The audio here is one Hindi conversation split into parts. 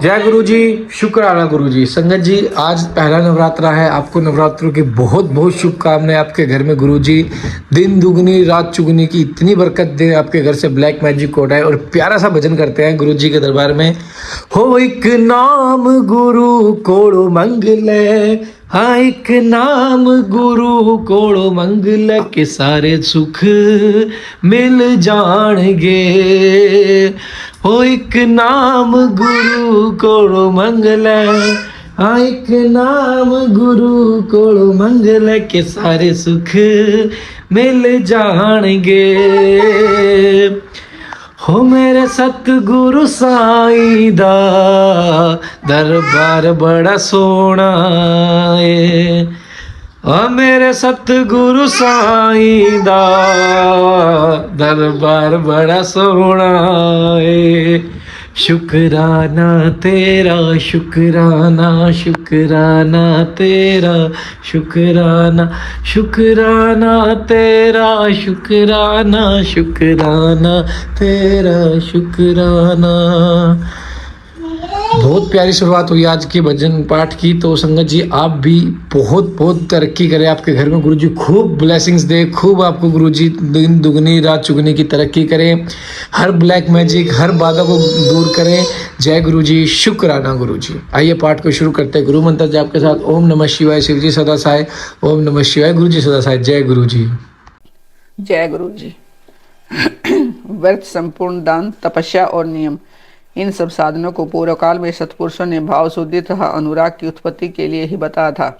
जय गुरु जी। शुक्राना गुरु जी। संगत जी, आज पहला नवरात्रा है। आपको नवरात्रों की बहुत बहुत शुभकामनाएं। आपके घर में गुरु जी दिन दुगनी रात चुगनी की इतनी बरकत दे। आपके घर से ब्लैक मैजिक कोट है और प्यारा सा भजन करते हैं गुरु जी के दरबार में। हो एक नाम गुरु कोड़ो मंगले, हाँ एक नाम गुरु कोड़ो मंगले के सारे सुख मिल जाणगे। हो एक नाम गुरु कोड़ो मंगले, हाँ एक नाम गुरु कोड़ो मंगले के सारे सुख मिल जाणगे। हो मेरे सतगुरु साईं दा दरबार बड़ा सोना है। ओ मेरे सतगुरु साईं दा दरबार बड़ा सोना है। शुक्राना तेरा शुक्राना शुक्राना तेरा शुक्राना शुक्राना तेरा शुक्राना शुक्राना तेरा शुक्राना। बहुत प्यारी शुरुआत हुई आज के भजन पाठ की। तो संगत जी आप भी बहुत बहुत तरक्की करें। आपके घर में गुरु जी खूब ब्लेसिंग्स दे, खूब आपको गुरु जी दिन दुगनी रात चुगनी की तरक्की करें। हर ब्लैक मैजिक हर बाधा को दूर करें। जय गुरु जी। शुक्राना गुरु जी। आइए पाठ को शुरू करते हैं। गुरु मंत्र जाप के साथ ओम नमः शिवाय। शिव जी सदा सहाय। ओम नमः शिवाय। गुरु जी सदा सहाय। जय गुरु जी। जय गुरु जी। व्रत, संपूर्ण दान, तपस्या और नियम, इन सब साधनों को पूर्व काल में सत्पुरुषों ने भाव शुद्धि तथा अनुराग की उत्पत्ति के लिए ही बताया था।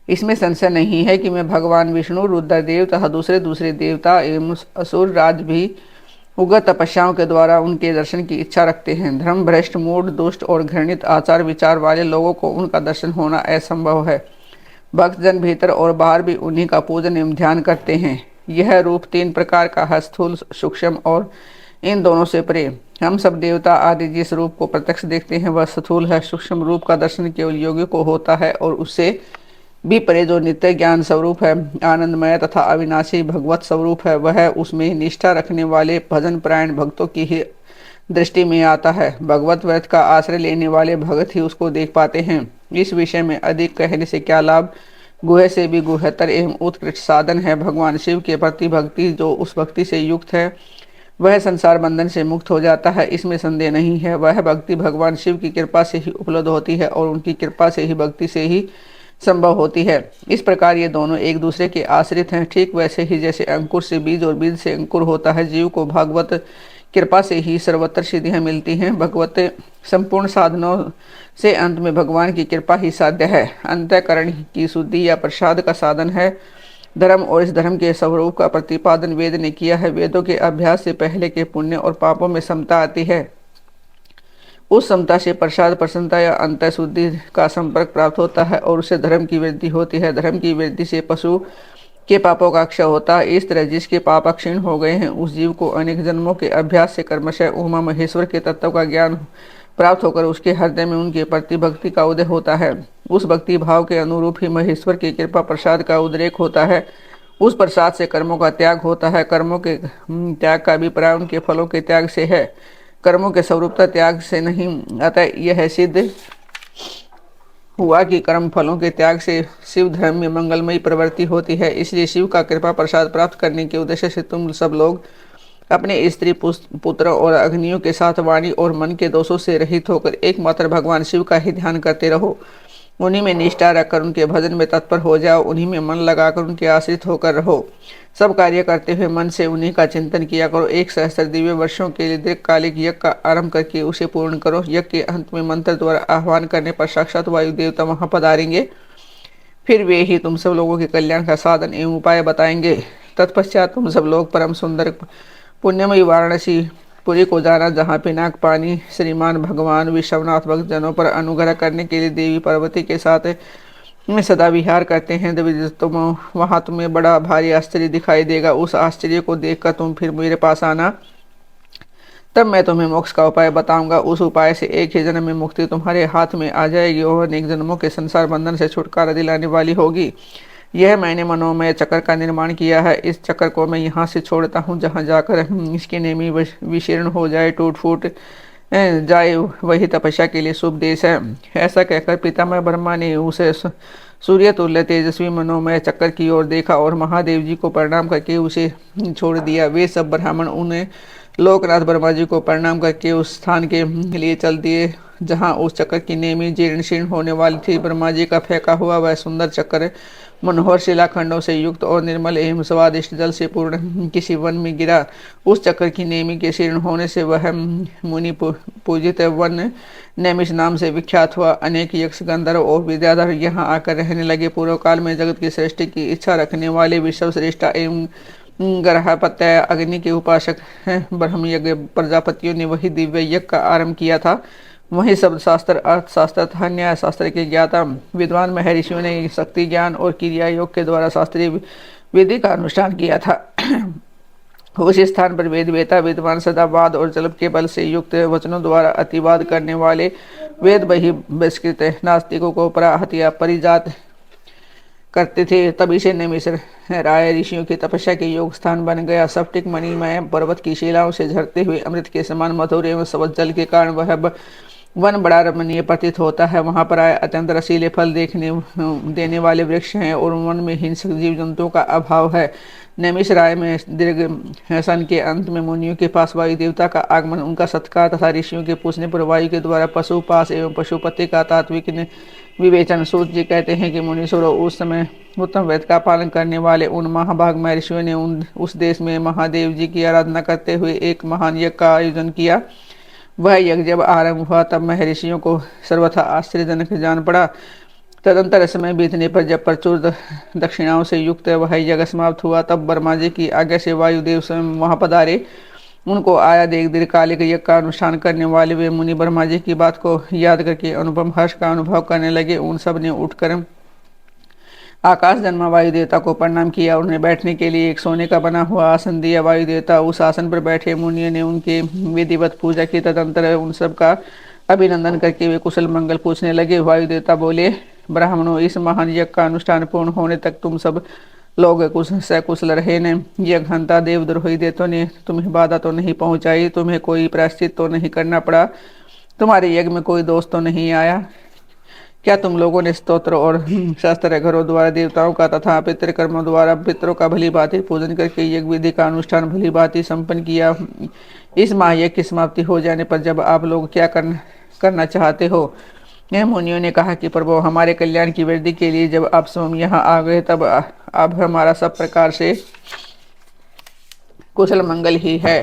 इसमें संशय नहीं है कि मैं भगवान विष्णु, रुद्रदेव तथा दूसरे दूसरे देवता एवं असुर राज भी उग्र तपस्याओं के द्वारा उनके दर्शन की इच्छा रखते हैं। धर्म भ्रष्ट, मूढ़, दुष्ट और घृणित आचार विचार वाले लोगों को उनका दर्शन होना असंभव है। भक्तजन भीतर और बाहर भी उन्हीं का पूजन एवं ध्यान करते हैं। यह रूप तीन प्रकार का है, स्थूल, सूक्ष्म और इन दोनों से परे। हम सब देवता आदि जिस रूप को प्रत्यक्ष देखते हैं वह स्थूल है। सूक्ष्म रूप का दर्शन केवल योगी को होता है और उससे भी परे जो नित्य ज्ञान स्वरूप है, आनंदमय तथा अविनाशी भगवत स्वरूप है, वह उसमें निष्ठा रखने वाले भजन परायण भक्तों की ही दृष्टि में आता है। भगवत व्रत का आश्रय लेने वाले भगत ही उसको देख पाते हैं। इस विषय में अधिक कहने से क्या लाभ। गुह से भी गुहतर एवं उत्कृष्ट साधन है भगवान शिव के प्रति भक्ति। जो उस भक्ति से युक्त है वह संसार बंधन से मुक्त हो जाता है, इसमें संदेह नहीं है। वह भक्ति भगवान शिव की कृपा से ही उपलब्ध होती है और उनकी कृपा से ही भक्ति से ही संभव होती है। इस प्रकार ये दोनों एक दूसरे के आश्रित हैं। ठीक वैसे ही जैसे अंकुर से बीज और बीज से अंकुर होता है, जीव को भागवत कृपा से ही सर्वत्र सिद्धियां मिलती हैं। भगवत संपूर्ण साधनों से अंत में भगवान की कृपा ही साध्य है। अंतःकरण की शुद्धि या प्रसाद का साधन है धर्म, और इस धर्म के स्वरूप का प्रतिपादन वेद ने किया है। वेदों के अभ्यास से पहले के पुण्य और पापों में समता आती है। उस समता से प्रसाद, प्रसन्नता या अंतः शुद्धि का संपर्क प्राप्त होता है और उससे धर्म की वृद्धि होती है। धर्म की वृद्धि से पशु के पापों का क्षय होता है। इस तरह जिसके पाप क्षीण हो गए हैं उस जीव को अनेक जन्मों के अभ्यास से क्रमशः उमा महेश्वर के तत्व का ज्ञान प्राप्त होकर उसके हृदय में उनके प्रति भक्ति का उदय होता है। उस भक्ति भाव के अनुरूप ही महेश्वर की कृपा प्रसाद का उद्रेक होता है। उस प्रसाद से कर्मों का त्याग होता है। कर्मों के त्याग का अभिप्राय उनके फलों के त्याग से है, कर्मों के स्वरूपता त्याग से नहीं। अतः यह सिद्ध हुआ कि कर्म फलों के त्याग से शिव धर्म में मंगलमयी प्रवृत्ति होती है। इसलिए शिव का कृपा प्रसाद प्राप्त करने के उद्देश्य से तुम सब लोग अपने स्त्री, पुत्र और अग्नियों के साथ वाणी और मन के दोषों से रहित होकर एकमात्र भगवान शिव का ही ध्यान करते रहो। उन्हीं में निष्ठा रखकर उनके भजन में तत्पर हो जाओ। उन्हीं में मन लगाकर उनके आश्रित होकर रहो। सब कार्य करते हुए मन से उन्हीं का चिंतन किया करो। 1 सहस्त्र दिव्य वर्षों के लिए दीर्घकालिक यज्ञ का आरंभ करके उसे पूर्ण करो। यज्ञ के अंत में मंत्र द्वारा आह्वान करने पर साक्षात वायु देवता वहां पधारेंगे। फिर वे ही तुम सब लोगों के कल्याण का साधन एवं उपाय बताएंगे। तत्पश्चात तुम सब लोग परम सुंदर पुण्यमयी वाराणसी पुरी को जाना, जहाँ पिनाक पानी श्रीमान भगवान विश्वनाथ भक्त जनों पर अनुग्रह करने के लिए देवी पार्वती के साथ में सदा विहार करते हैं। तुम वहाँ तुम्हें बड़ा भारी आश्चर्य दिखाई देगा। उस आश्चर्य को देखकर तुम फिर मेरे पास आना, तब मैं तुम्हें मोक्ष का उपाय बताऊंगा। उस उपाय से एक ही जन्म में मुक्ति तुम्हारे हाथ में आ जाएगी और अनेक जन्मों के संसार बंधन से छुटकारा दिलाने वाली होगी। यह मैंने मनोमय चक्र का निर्माण किया है। इस चक्र को मैं यहाँ से छोड़ता हूँ, जहाँ जाकर इसकी नेमी विशीर्ण हो जाए, टूट फूट जाए वही तपस्या के लिए शुभ देश है। ऐसा कहकर पितामह ब्रह्मा ने उसे सूर्य तुल्य तेजस्वी मनोमय चक्कर की ओर देखा और महादेव जी को प्रणाम करके उसे छोड़ दिया। वे सब ब्राह्मण उन्हें लोकनाथ ब्रह्मा जी को प्रणाम करके उस स्थान के लिए चल दिए जहां उस चक्कर की नेमी जीर्ण शीर्ण होने वाली थी। ब्रह्मा जी का फेंका हुआ वह सुंदर चक्कर मनोहर शिलाखंडों से युक्त और निर्मल एवं स्वादिष्ट जल से पूर्ण किसी वन में गिरा। उस चक्कर की नेमी के शीर्ण होने से वह मुनि पूजित वन नैमिष नाम से विख्यात हुआ। अनेक यक्ष गंधर्व और विद्याधर यहाँ आकर रहने लगे। पूर्व काल में जगत की सृष्टि की इच्छा रखने वाले विश्व श्रेष्ठा एवं ग्रहपत्य अग्नि के उपासक ब्रह्म यज्ञ प्रजापतियों ने वही दिव्य यज्ञ का आरंभ किया था। वही शब्द शास्त्र, अर्थशास्त्र तथा न्याय शास्त्र के ज्ञाता विद्वान महर्षियों ने शक्ति ज्ञान और क्रिया योग के द्वारा शास्त्रीय विधि का अनुष्ठान किया था। उस स्थान पर वेद वेता विद्वान सदा वाद और जल्प के बल से युक्त वचनों द्वारा अतिवाद करने वाले वेद बही बहिष्कृत नास्तिकों को पराहत या परिजात करते थे। तभी से नैमिषारण्य राय ऋषियों की तपस्या के योग स्थान बन गया। सप्टिक मणिमय पर्वत की शिलाओं से झरते हुए अमृत के समान मधुर एवं स्वच्छ जल के कारण वह वन बड़ा रमणीय प्रतीत होता है। वहां पर आए अत्यंत रसीले फल देखने देने वाले वृक्ष हैं और वन में हिंसक जीव जंतुओं का अभाव है। नैमिष राय में दीर्घ सन के अंत में मुनियों के पास वायु देवता का आगमन, उनका सत्कार तथा ऋषियों के पूछने पर वायु के द्वारा पशुपास एवं पशुपति का तात्विक विवेचन। सूत जी कहते हैं कि मुनीश्वरों, उस समय उत्तम वेद का पालन करने वाले उन महाभाग महर्षियों ने उस देश में महादेव जी की आराधना करते हुए एक महान यज्ञ का आयोजन किया। वह यज्ञ जब आरंभ हुआ तब महर्षियों को सर्वथा आश्चर्यजनक जान पड़ा। तदंतर समय बीतने पर जब प्रचुर दक्षिणाओं से युक्त वह यज्ञ समाप्त हुआ तब ब्रह्मा जी की आज्ञा से वायुदेव स्वयं वहां पधारे। उनको आया देख दीर्घकालिक यज्ञ का अनुष्ठान करने वाले वे मुनि ब्रह्मा जी की बात को याद करके अनुपम हर्ष का अनुभव करने लगे। उन सब ने उठकर आकाश जन्मा वायु देवता को प्रणाम किया। उन्हें बैठने के लिए एक सोने का बना हुआ आसन दिया। वायु देवता उस आसन पर बैठे। मुनियों ने उनके विधिवत पूजा की। तदंतर उन सब का अभिनंदन करके वे कुशल मंगल पूछने लगे। वायु देवता बोले, ब्राह्मणों, इस महान यज्ञ का अनुष्ठान पूर्ण होने तक तुम सब लोग सकुशल रहे ने। यज्ञ हंता देवद्रोही देवताओं ने तुम्हें बाधा तो नहीं पहुंचाई, तुम्हें कोई प्रायश्चित तो नहीं करना पड़ा, तुम्हारे यज्ञ में कोई दोष तो नहीं आया? क्या तुम लोगों ने स्तोत्र और शास्त्र घरों द्वारा देवताओं का तथा पितृकर्मों द्वारा पितरों का भली भांति पूजन करके यज्ञ विधि का अनुष्ठान भली भांति संपन्न किया? इस महायज्ञ की समाप्ति हो जाने पर जब आप लोग क्या करना चाहते हो? मुनियों ने कहा कि प्रभु, हमारे कल्याण की वृद्धि के लिए जब आप स्वयं यहाँ आ गए तब अब हमारा सब प्रकार से कुशल मंगल ही है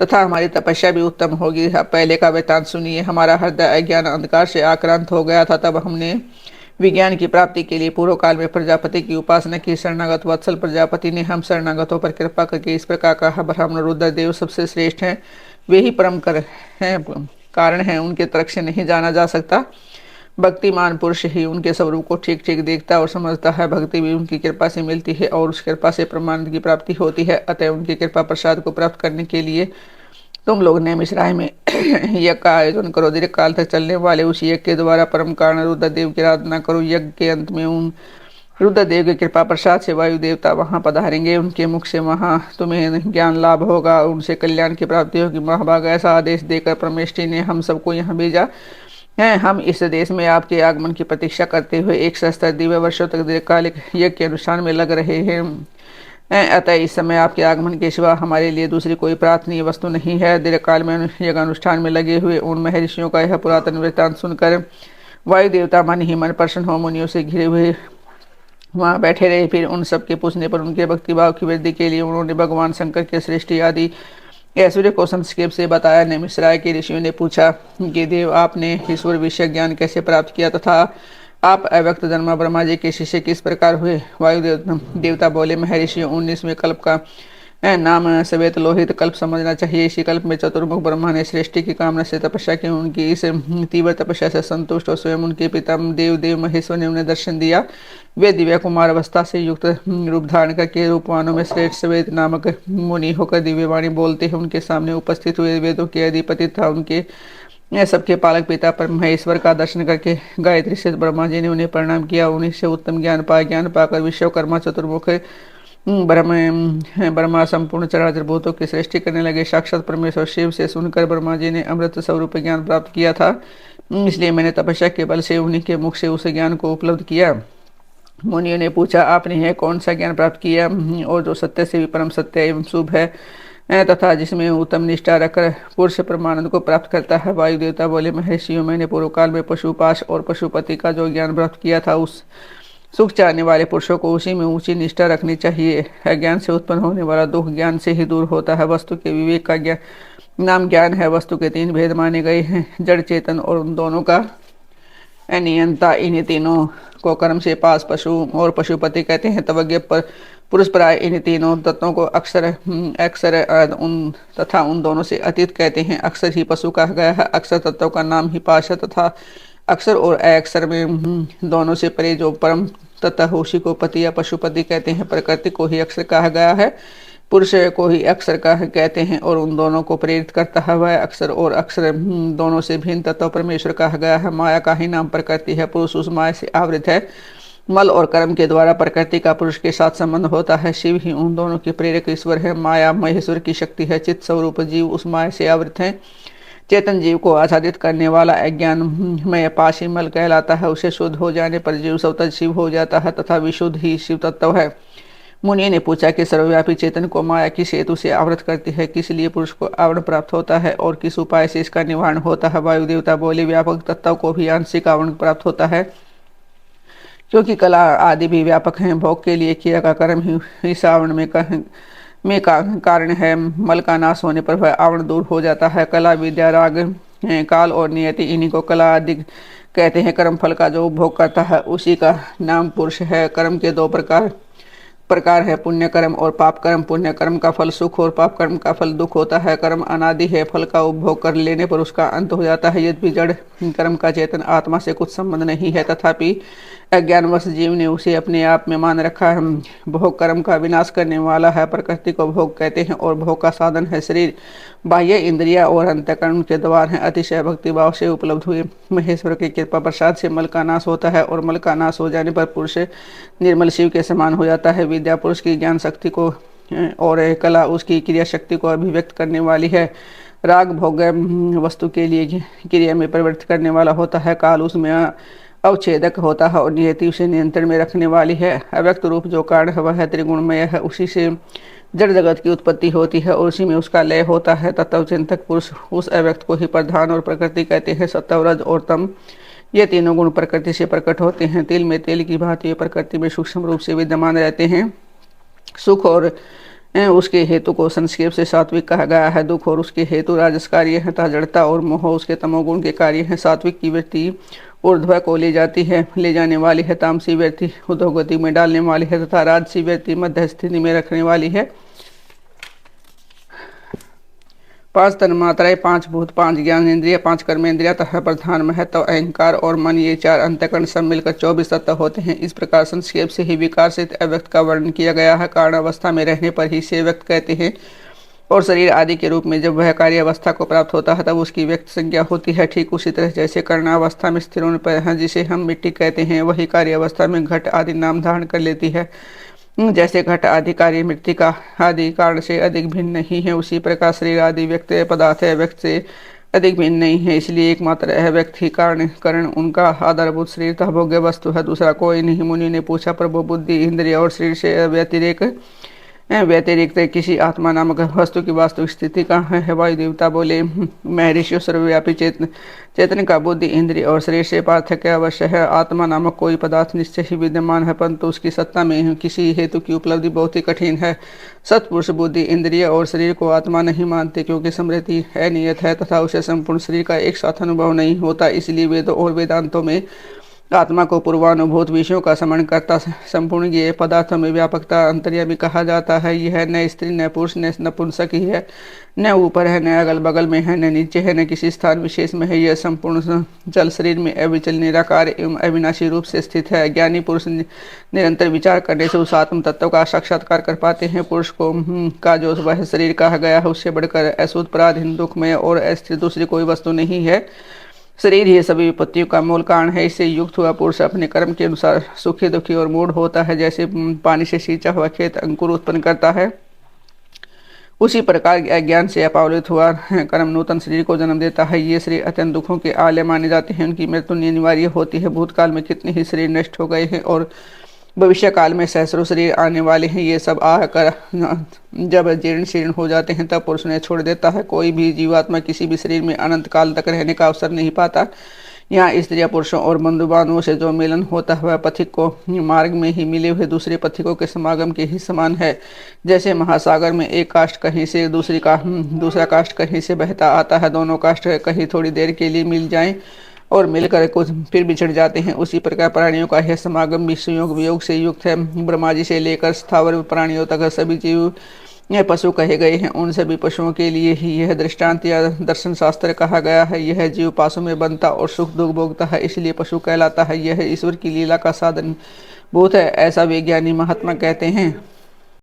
तथा हमारी तपस्या भी उत्तम होगी। अब पहले का वृत्तांत सुनिए। हमारा हृदय अज्ञान अंधकार से आक्रांत हो गया था। तब हमने विज्ञान की प्राप्ति के लिए पूर्व काल में प्रजापति की उपासना की। शरणागत वत्सल प्रजापति ने हम शरणागतों पर कृपा करके इस प्रकार कहा, ब्राह्मण रुद्रदेव सबसे श्रेष्ठ हैं, वे ही परम कारण हैं, उनके तर्क से नहीं जाना जा सकता। भक्तिमान पुरुष ही उनके स्वरूप को ठीक ठीक देखता और समझता है। भक्ति भी उनकी कृपा से मिलती है और उस कृपा से प्रमाण की प्राप्ति होती है। अतः उनकी कृपा प्रसाद को प्राप्त करने के लिए तुम लोग नैमिष राय में यज्ञ का आयोजन करो। दीर्घ काल तक चलने वाले उस यज्ञ के द्वारा परम कारण रुद्रदेव की आराधना करो। यज्ञ के अंत में उन रुद्रदेव की कृपा प्रसाद से वायु देवता वहां पधारेंगे। उनके मुख से वहां तुम्हें ज्ञान लाभ होगा, उनसे कल्याण की प्राप्ति होगी। महाभाग ऐसा आदेश देकर परमेष्ठी ने हम सबको यहाँ भेजा है। हम इस देश में आपके आगमन की प्रतीक्षा करते हुए 170 दिव्य वर्षों तक दीर्घकालिक यज्ञ के अनुष्ठान में लग रहे हैं। अतः इस समय आपके आगमन के सिवा हमारे लिए दूसरी कोई प्रार्थनीय वस्तु नहीं है। दीर्घकाल में यज्ञ अनुष्ठान में लगे हुए उन महर्षियों का यह पुरातन वृत्तांत सुनकर वायु देवता मन ही मन प्रसन्न हो मुनियों से घिरे हुए वहां बैठे रहे। फिर उन सबके पूछने पर उनके भक्तिभाव की वृद्धि के लिए उन्होंने भगवान शंकर के सृष्टि आदि ऐश्वर्य को संक्षेप से बताया। नैमिष राय के ऋषियों ने पूछा कि देव, आपने ईश्वर विषय ज्ञान कैसे प्राप्त किया तथा आप अव्यक्त जन्मा ब्रह्मा जी के शिष्य किस प्रकार हुए? वायु देवता बोले, महर्षियों, 19वें कल्प का नाम श्वेत लोहित कल्प समझना चाहिए। इसी कल्प में चतुर्मुख ब्रह्मा ने सृष्टि की कामना से तपस्या की। उनकी इस तीव्र तपस्या से संतुष्ट और स्वयं उनके पिता देव महेश्वर ने उन्हें दर्शन दिया। वे दिव्य कुमार अवस्था से युक्त रूप धारण करके रूपवानों में श्रेष्ठ श्वेत नामक मुनि होकर दिव्यवाणी बोलते हैं। उनके सामने उपस्थित हुए वेदों के अधिपति था उनके सबके पालक पिता पर महेश्वर का दर्शन करके गायत्री से ब्रह्मा जी ने उन्हें प्रणाम किया। उन्हीं से उत्तम ज्ञान पाकर विश्वकर्मा चतुर्मुख ब्रह्मा संपूर्ण चराचर भूतों की सृष्टि करने लगे। साक्षात परमेश्वर शिव से सुनकर ब्रह्मा जी ने अमृत स्वरूप ज्ञान प्राप्त किया था, इसलिए मैंने तपस्या के बल से उन्हीं के मुख से उस ज्ञान को उपलब्ध किया। मुनियों ने पूछा, आपने यह कौन सा ज्ञान प्राप्त किया और जो सत्य से भी परम सत्य एवं शुभ है तथा जिसमें उत्तम निष्ठा रखकर पुरुष परमानंद को प्राप्त करता है? वायु देवता बोले, महर्षियों, मैंने पूर्व काल में पशुपाश और पशुपति का जो ज्ञान प्राप्त किया था, उस सुख चाहने वाले पुरुषों को उसी में ऊंची निष्ठा रखनी चाहिए। अज्ञान से उत्पन्न होने वाला दुख ज्ञान से ही दूर होता है। वस्तु के विवेक का नाम ज्ञान है। वस्तु के तीन भेद माने गए हैं, जड़, चेतन और उन दोनों का अनियंता। इन्हीं तीनों को कर्म से पास पशु और पशुपति कहते हैं। तवज्ञ पर पुरुष प्राय इन तीनों तत्वों को अक्षर उन दोनों से अतीत कहते हैं। अक्षर ही पशु कहा गया है। अक्षर तत्व का नाम ही पाश है तथा अक्षर और अक्षर में दोनों से परे जो परम तत्व है उसी को पति या पशुपति कहते हैं। प्रकृति को ही अक्षर कहा गया है, पुरुष को ही अक्षर का कहते हैं और उन दोनों को प्रेरित करता है वह अक्षर और अक्षर दोनों से भिन्न तत्व परमेश्वर कहा गया है। माया का ही नाम प्रकृति है। पुरुष उस माया से आवृत है। मल और कर्म के द्वारा प्रकृति का पुरुष के साथ संबंध होता है। शिव ही उन दोनों के प्रेरक ईश्वर है। माया महेश्वर की शक्ति है। चित्त स्वरूप जीव उस माया से आवृत है। चेतन जीव को आच्छादित करने वाला अज्ञान में पाशी मल कहलाता है। उसे शुद्ध हो जाने पर जीव स्वतः शिव हो जाता है तथा विशुद्ध ही शिव तत्व है। मुनि ने पूछा कि सर्वव्यापी चेतन को माया किस हेतु से आवृत करती है, किस लिए पुरुष को आवरण प्राप्त होता है और किस उपाय से इसका निवारण होता है? वायु देवता बोले, व्यापक तत्व को भी आंशिक आवरण प्राप्त होता है, क्योंकि कला आदि भी व्यापक हैं। भोग के लिए किया का कर्म ही इस आवरण में कारण है। मल का नाश होने पर वह आवरण दूर हो जाता है। कला, विद्या, राग, काल और नियति, इन्हीं को कला आदि कहते हैं। कर्म फल का जो उपभोग करता है उसी का नाम पुरुष है। कर्म के दो प्रकार है, पुण्य कर्म और पाप कर्म। पुण्य कर्म का फल सुख और पाप कर्म का फल दुख होता है। कर्म अनादि है, फल का उपभोग कर लेने पर उसका अंत हो जाता है। यद्यपि जड़ कर्म का चेतन आत्मा से कुछ संबंध नहीं है, तथापि अज्ञानवश जीव ने उसे अपने आप में मान रखा है। भोग कर्म का विनाश करने वाला है। प्रकृति को भोग कहते हैं और भोग का साधन है शरीर। बाह्य इंद्रिया और अंतःकरण के द्वार हैं। अतिशय भक्ति भाव से उपलब्ध हुए महेश्वर की कृपा प्रसाद से मल का नाश होता है और मल का नाश हो जाने पर पुरुष निर्मल शिव के समान हो जाता है। विद्या पुरुष की ज्ञान शक्ति को और कला उसकी क्रिया शक्ति को अभिव्यक्त करने वाली है। राग भोग वस्तु के लिए क्रिया में परिवर्तित करने वाला होता है। काल उसमें अवच्छेदक होता है और नियति उसे नियंत्रण में रखने वाली है। अव्यक्त रूप जो कारण है वह त्रिगुणमय है। उसी से जड़ जगत की उत्पत्ति होती है और उसी में उसका लय होता है। तत्व चिंतक पुरुष उस अव्यक्त को ही प्रधान और प्रकृति कहते हैं। सत्व, रज और तम, ये तीनों गुण प्रकृति से प्रकट होते हैं। तिल में तेल की भांति प्रकृति में सूक्ष्म रूप से विद्यमान रहते हैं। सुख और उसके हेतु को संक्षेप से सात्विक कहा गया है। दुख और उसके हेतु राजस कार्य है तथा जड़ता और मोह उसके तमोगुण के कार्य हैं। सात्विक की वृत्ति ऊर्ध्व को ले जाने वाली है। तामसी वृत्ति उद्धोगति में डालने वाली है तथा राजसी वृत्ति मध्य स्थिति में रखने वाली है। 5 तन्मात्राएं, 5 भूत, 5 ज्ञान इंद्रिय, 5 कर्मेंद्रिया तथा प्रधान महत्व अहंकार और मन, ये 4 अंतःकरण सब मिलकर 24 तत्व होते हैं। इस प्रकार संक्षेप से ही विकार से अव्यक्त का वर्णन किया गया है। कारण अवस्था में रहने पर ही से व्यक्त कहते हैं और शरीर आदि के रूप में जब वह कार्य अवस्था को प्राप्त होता है तब उसकी व्यक्त संज्ञा होती है। ठीक उसी तरह जैसे कर्णावस्था में स्थिर होने पर है जिसे हम मिट्टी कहते हैं, वही कार्य अवस्था में घट आदि नाम धारण कर लेती है। जैसे घट आदि कार्य मृतिका आदि कारण से अधिक भिन्न नहीं है, उसी प्रकार शरीर आदि व्यक्त पदार्थ व्यक्त से अधिक भिन्न नहीं है। इसलिए एकमात्र अव्यक्त ही कारण उनका आधारभूत शरीर तथा भोग्य वस्तु है, दूसरा कोई नहीं। मुनि ने पूछा, प्रभु, बुद्धि, इंद्रिय और शरीर से व्यतिरिक्त किसी आत्मा नामक वस्तु की वास्तविक स्थिति कहाँ है? वायु देवता बोले, महर्षियों, सर्वव्यापी चेतन का बुद्धि, इंद्रिय और शरीर से पार्थक्य अवश्य है। आत्मा नामक कोई पदार्थ निश्चय ही विद्यमान है, परंतु उसकी सत्ता में किसी हेतु की उपलब्धि बहुत ही कठिन है। सत्पुरुष बुद्धि, इंद्रिय और शरीर को आत्मा नहीं मानते, क्योंकि स्मृति अनियत है तथा उसे संपूर्ण शरीर का एक साथ अनुभव नहीं होता। इसलिए वेदों और वेदांतों में आत्मा को पूर्वानुभूत विषयों का स्मरण करता संपूर्ण ये पदार्थों में व्यापकता अंतर्यामी कहा जाता है। यह न स्त्री, न पुरुष, न नपुंसक ही है, न ऊपर है, न अगल बगल में है, न नीचे है, न किसी स्थान विशेष में है। यह संपूर्ण जल शरीर में अविचल, निराकार एवं अविनाशी रूप से स्थित है। ज्ञानी पुरुष निरंतर विचार करने से उस आत्म तत्व का साक्षात्कार कर पाते हैं। पुरुष को का जो वह शरीर कहा गया है उससे बढ़कर अशुद्ध, पराधीन, दुखमय और अस्थिर दूसरी कोई वस्तु नहीं है। शरीर ही सभी विपत्तियों का मूल कारण है। इससे युक्त हुआ पुरुष अपने कर्म के अनुसार सुखी दुखी और मूढ़ होता है। जैसे पानी से सींचा हुआ खेत अंकुर उत्पन्न करता है, उसी प्रकार अज्ञान से अपावलित हुआ कर्म नूतन शरीर को जन्म देता है। ये शरीर अत्यंत दुखों के आलय माने जाते हैं। उनकी मृत्यु अनिवार्य होती है। भूतकाल में कितने ही शरीर नष्ट हो गए हैं और भविष्य काल में सहस्रों शरीर आने वाले हैं। ये सब आकर जब जीर्ण शीर्ण हो जाते हैं तब पुरुष उन्हें छोड़ देता है। कोई भी जीवात्मा किसी भी शरीर में अनंत काल तक रहने का अवसर नहीं पाता। यहाँ स्त्रियां पुरुषों और बंधुबांधवों से जो मिलन होता है वह पथिक को मार्ग में ही मिले हुए दूसरे पथिकों के समागम के ही समान है। जैसे महासागर में एक काष्ठ कहीं से दूसरा काष्ठ कहीं से बहता आता है। दोनों काष्ठ कहीं थोड़ी देर के लिए मिल जाएं और मिलकर कुछ फिर बिछड़ जाते हैं, उसी प्रकार प्राणियों का यह समागम भी संयोग वियोग से युक्त है। ब्रह्मा जी से लेकर स्थावर प्राणियों तक सभी जीव यह पशु कहे गए हैं। उन सभी पशुओं के लिए ही यह दृष्टांत या दर्शन शास्त्र कहा गया है। यह जीव पासों में बनता और सुख दुख भोगता है, इसलिए पशु कहलाता है। यह ईश्वर की लीला का साधन भूत है, ऐसा विज्ञानी महात्मा कहते हैं।